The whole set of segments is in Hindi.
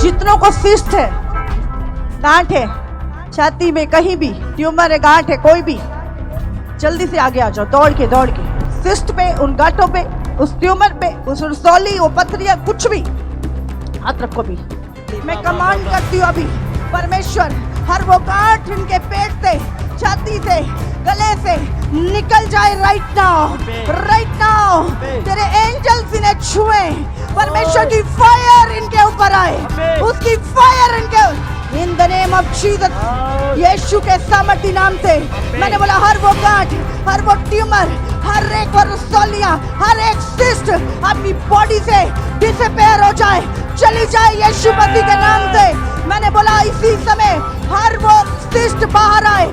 जितनों को सिस्ट है, गांठ है, छाती में कहीं भी ट्यूमर है, गांठ है, कोई भी, जल्दी से आगे आ जाओ, दौड़ के सिस्ट पे, उन गांठों पे, उस ट्यूमर पे, उस रसौली, वो पथरियां, कुछ भी, हाथ रखो भी। मैं कमांड करती हूँ अभी, परमेश्वर, हर वो गांठ इनके पेट से, छाती से, गले से निकल जाए राइट नाउ। तेरे एंजल्स इन्हें छुए, परमेश्वर की फायर इनके ऊपर आए, उसकी फायर इनके, in the name of Jesus, यीशु के सामर्थी नाम से मैंने बोला, हर वो गांठ, हर वो ट्यूमर, हर एक वो रसौलियां, हर एक सिस्ट अपनी बॉडी से डिसअपीयर हो जाए, चली जाए यीशु मसीह के नाम से। मैंने बोला इसी समय हर वो सिस्ट बाहर आए,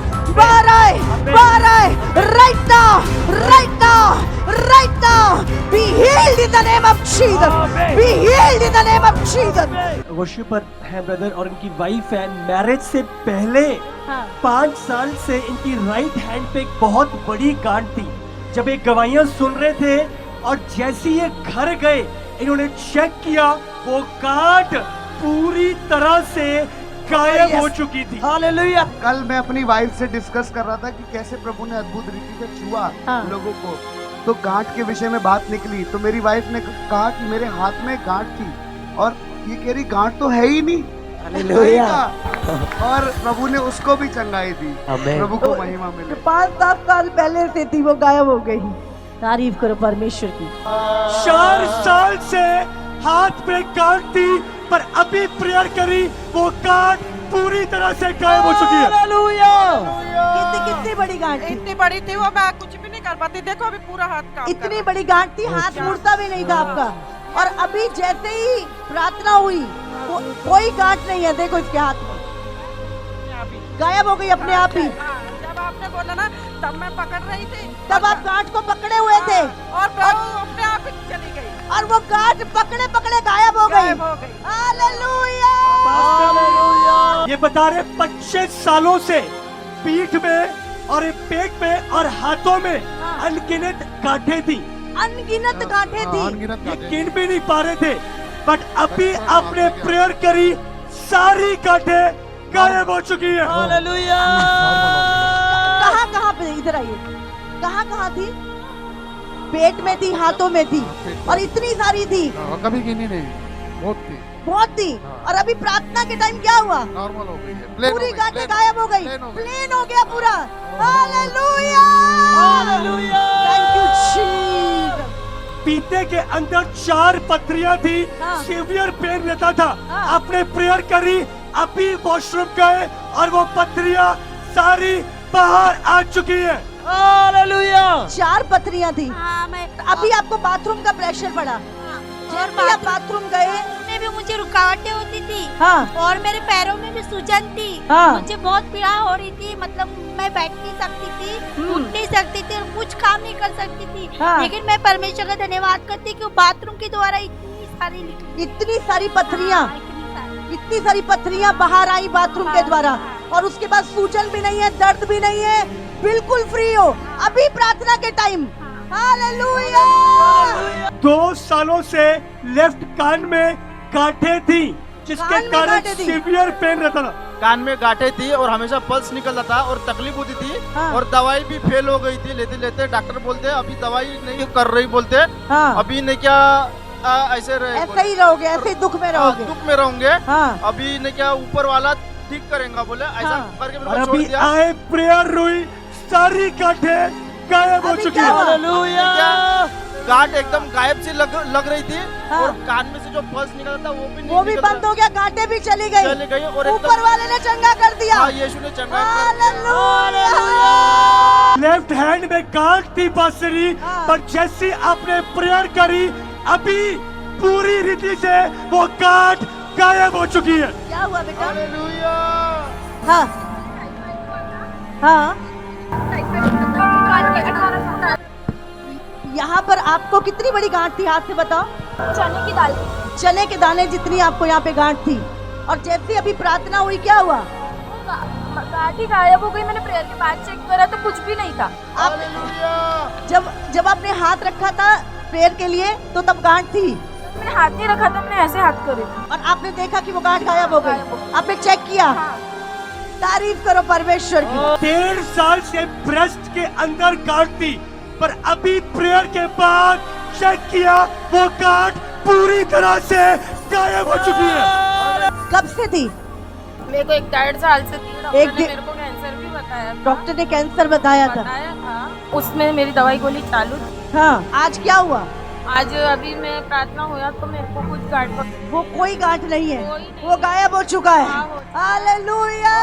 right now, be healed in the name of Jesus, be healed in the name of Jesus। Worshipper है ब्रदर और इनकी वाइफ है, मैरिज से पहले 5 साल से इनकी राइट हैंड पे एक बहुत बड़ी गांठ थी। जब ये गवाहियां सुन रहे थे और जैसे ये घर गए, इन्होंने चेक किया, वो गांठ पूरी तरह से गायब हो चुकी थी। हालेलुया। कल मैं अपनी वाइफ से डिस्कस कर रहा था कि कैसे प्रभु ने अद्भुत रीति से छुआ लोगों को, तो गांठ के विषय में बात निकली, तो मेरी वाइफ ने कहा कि मेरे हाथ में गांठ थी, और ये कह रही गांठ तो है ही नहीं। हालेलुया। और प्रभु ने उसको भी चंगाई दी। प्रभु को महिमा मिले। 5-7 साल पहले से थी, वो गायब हो गई। तारीफ करो परमेश्वर की। 4 साल से हाथ पे गांठ थी, पर अभी प्रेयर करी, वो गांठ पूरी तरह से गायब हो चुकी है। हालेलुया। कितनी बड़ी गांठ थी? इतनी बड़ी थी, वो मैं कुछ भी नहीं कर पाती। देखो अभी पूरा हाथ काम कर इतनी बड़ी गांठ थी, हाथ मुड़ता भी नहीं था आपका, और अभी जैसे ही प्रार्थना हुई, कोई गांठ नहीं है, देखो इसके हाथ में, गायब हो गई अपने आप ही। जब आपने बोला ना, तब मैं पकड़ रही थी, तब आप गांठ को पकड़े हुए थे, और अपने आप ही चली गई, और वो गांठ पकड़े गायब हो गई। हालेलुया। ये बता रहे 25 सालों से पीठ में और पेट में और हाथों में अनगिनत गांठें थी, अनगिनत गांठें थी, ये गिन भी नहीं पा रहे थे, बट अभी आपने प्रेयर करी, सारी गांठें गायब हो चुकी है। हालेलुया। कहाँ पे, इधर आइए, कहाँ थी? पेट में थी, हाथों में थी, और इतनी सारी थी, कभी गिनी नहीं, बहुत थी। और अभी प्रार्थना के टाइम क्या हुआ? नॉर्मल हो गई, पूरी गांठें गायब हो गई, प्लेन हो गया पूरा। हालेलुया। Thank you Jesus. पीते के अंदर 4 पथरियां थी, सीवियर पेन रहता था, आपने प्रेयर करी, अभी वॉशरूम गए और वो पथरियां सारी बाहर आ चुकी है। हालेलुया। 4 पथरियां थी। मैं अभी आपको बाथरूम का प्रेशर बढ़ा, जब भी आप बाथरूम गए, में भी मुझे रुकावटें होती थी, और मेरे पैरों में भी सूजन थी, मुझे बहुत पीड़ा हो रही थी, मतलब मैं बैठ नहीं सकती थी, उठ नहीं सकती थी, और कुछ काम नहीं कर सकती थी। लेकिन मैं परमेश्वर का धन्यवाद करती कि बाथरूम के द्वारा इतनी सारी पथरियां, इतनी सारी पथरियां बाहर आई बाथरूम के द्वारा, और उसके बाद सूजन भी नहीं है, दर्द भी नहीं है, बिल्कुल फ्री हो अभी प्रार्थना के टाइम। हालेलुया। 2 सालों से लेफ्ट कान में गांठें थी, जिसके कारण सीवियर पेन रहता था। कान में गांठें थी और हमेशा पल्स निकलता था और तकलीफ होती थी, और दवाई भी फेल हो गई थी लेते लेते। डॉक्टर बोलते अभी दवाई नहीं कर रही, बोलते अभी नहीं क्या ऐसे ही रहोगे, ऐसे ही दुख में रहोगे, अभी नहीं क्या ऊपर वाला ठीक करेगा, बोले ऐसा करके मेरे को छोड़ दिया। आए प्रेयर हुई, सारी गांठें गायब हो चुकी है। हालेलुया। गांठ एकदम गायब सी लग रही थी, और कान में से जो पल्स निकलता था वो भी बंद हो गया, गांठें भी चली गई, और ऊपर वाले ने चंगा कर दिया। यीशु ने चंगा लेफ्ट हैंड में गांठ थी बांसुरी, पर जैसी आपने प्रेयर करी, अभी पूरी रीति से वो गांठ गायब हो चुकी है। क्या हुआ बेटा? हालेलुया। यहाँ पर आपको कितनी बड़ी गांठ थी, हाथ से बताओ? चने की दाल, चने के दाने जितनी आपको यहाँ पे गांठ थी, और जैसे अभी प्रार्थना हुई क्या हुआ? गांठ ही गायब हो गई। मैंने प्रेयर के बाद चेक करा तो कुछ भी नहीं था। जब आपने हाथ रखा था प्रेयर के लिए, तो तब गांठ थी, मैंने हाथ नहीं रखा था, मैंने ऐसे हाथ करे थे। और आपने देखा कि वो गांठ गायब हो गई, आपने चेक किया? तारीफ करो परमेश्वर की। 1.5 साल से ब्रेस्ट के अंदर गांठ थी, पर अभी प्रेयर के बाद चेक किया वो गांठ पूरी तरह से गायब हो चुकी है। कब से थी? मेरे को 1.5 साल से थी। डॉक्टर ने मेरे को कैंसर भी बताया था। डॉक्टर ने कैंसर बताया था। उसमें मेरी दवाई गोली चालू थी। हाँ, आज क्या हुआ? आज अभी मैं प्रार्थना हुआ तो मेरे को कुछ गांठ वो कोई गांठ नहीं है, वो गायब हो चुका है। हालेलुया।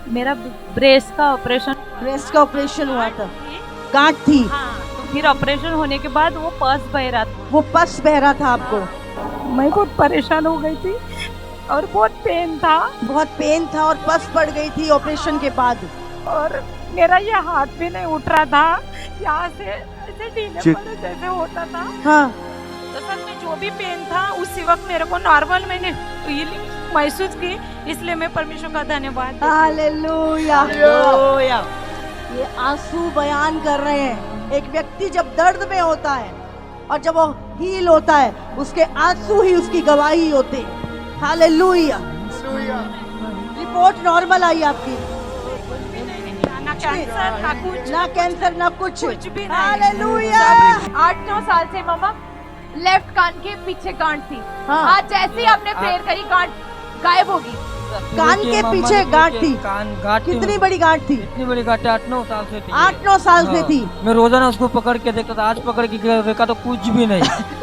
मेरा ब्रेस्ट का ऑपरेशन हुआ था, गांठ थी। तो फिर ऑपरेशन होने के बाद वो पस बह रहा था। वो पस बह रहा था आपको। मैं बहुत परेशान हो गई थी और बहुत पेन था और पस पड़ गई थी ऑपरेशन के बाद। और मेरा ये हाथ भी नहीं उठ रहा था, यहाँ से ऐसे ढीले पड़े जैसे होता था। हाँ। तो सर में जो भी पेन था उसी वक्त मेरे को नॉर्मल मैंने फीलिंग महसूस की, इसलिए मैं परमेश्वर का धन्यवाद। हालेलुया। ये आंसू बयान कर रहे हैं। एक व्यक्ति जब दर्द में होता है और जब वो हील होता है, उसके आंसू ही उसकी गवाही होते हैं। हालेलुया। रिपोर्ट नॉर्मल आई आपकी, ना कैंसर ना कुछ भी नहीं। हालेलुया। 8-9 साल से मामा लेफ्ट कान के पीछे गांठ थी। हाँ। आज जैसे ही आपने प्रेयर करी गांठ गायब होगी। कान के पीछे गांठ थी। कितनी बड़ी गांठ थी? इतनी बड़ी गांठ 8-9 साल से थी। 8-9 साल से थी। मैं रोजाना उसको पकड़ के देखता था, आज पकड़ के देखा तो कुछ भी नहीं।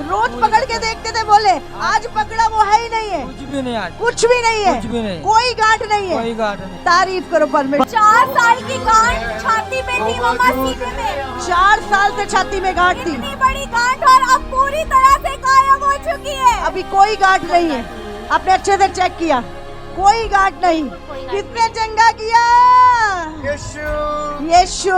रोज पकड़ के देखते थे, बोले आज पकड़ा वो है ही नहीं है। कुछ भी नहीं, आज कुछ भी नहीं है, कुछ भी नहीं, कोई गांठ नहीं है। कोई गांठ नहीं। तारीफ करो परमेश्वर। 4 साल की गांठ छाती में थी मामा, सीने में। 4 साल से छाती में गांठ थी। इतनी बड़ी गांठ और अब पूरी तरह से गायब हो चुकी है। अभी कोई गांठ नहीं है। आपने अच्छे से चेक किया, कोई गांठ नहीं। किसने चंगा किया? यीशु।